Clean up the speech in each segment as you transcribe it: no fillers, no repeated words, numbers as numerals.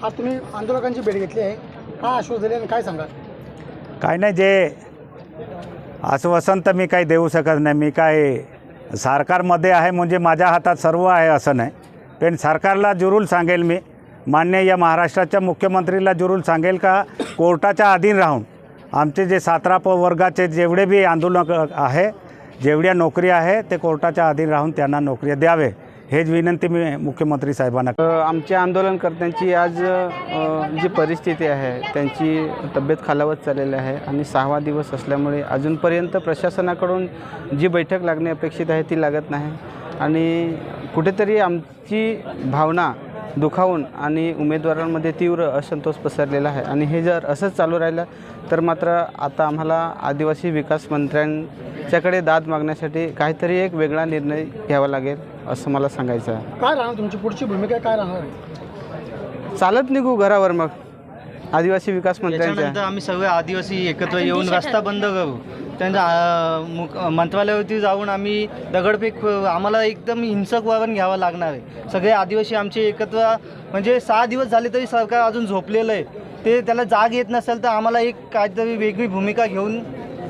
आज तुम्ही आंदोलकांची भेट घेतली आहे, काय आश्वासन दिले आणि काय सांगा? काय नाही, जे आश्वासन तर मी काही देऊ शकत नाही. मी काय सरकारमध्ये आहे म्हणजे माझ्या हातात सर्व आहे असं नाही. पण सरकारला जरूर सांगेल, मी मान्य या महाराष्ट्राच्या मुख्यमंत्रीला जरूर सांगेल का कोर्टाच्या अधीन राहून आमचे जे 17 वर्गाचे जेवढे बी आंदोलक आहे, जेवढ्या नोकरी आहे ते कोर्टाच्या अधीन राहून त्यांना नोकरी द्यावे, हेच विनंती मी मुख्यमंत्री साहेबांना. आमच्या आंदोलनकर्त्यांची आज जी परिस्थिती आहे त्यांची तब्येत खालावत चाललेली आहे आणि 6वा दिवस असल्यामुळे अजूनपर्यंत प्रशासनाकडून जी बैठक लागणे अपेक्षित आहे ती लागत नाही आणि कुठेतरी आमची भावना दुखावून आणि उमेदवारांमध्ये तीव्र असंतोष पसरलेला आहे आणि हे जर असंच चालू राहिलं तर मात्र आता आम्हाला आदिवासी विकास मंत्र्यांच्याकडे दाद मागण्यासाठी काहीतरी एक वेगळा निर्णय घ्यावा लागेल असं मला सांगायचं आहे. काय राहणार तुमची पुढची भूमिका, काय राहणार आहे? चालत निघू घरावर मग आदिवासी विकास मंत्र्यांच्या. त्याच्यानंतर आम्ही सगळे आदिवासी एकत्र येऊन रस्ता बंद करू. त्यांच्या मंत्रालयावरती जाऊन आम्ही दगडफेक, आम्हाला एकदम हिंसक वळण घ्यावं लागणार आहे. सगळे आदिवासी आमचे एकत्र, म्हणजे 6 दिवस झाले तरी सरकार अजून झोपलेलं आहे. ते त्याला जाग येत नसेल तर आम्हाला एक काहीतरी वेगळी भूमिका घेऊन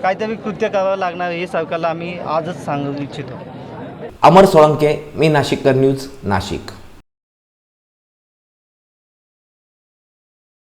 काहीतरी कृत्य करावं लागणार आहे. हे सरकारला आम्ही आजच सांगू इच्छितो. अमर सोळंके, मी नाशिककर न्यूज, नाशिक.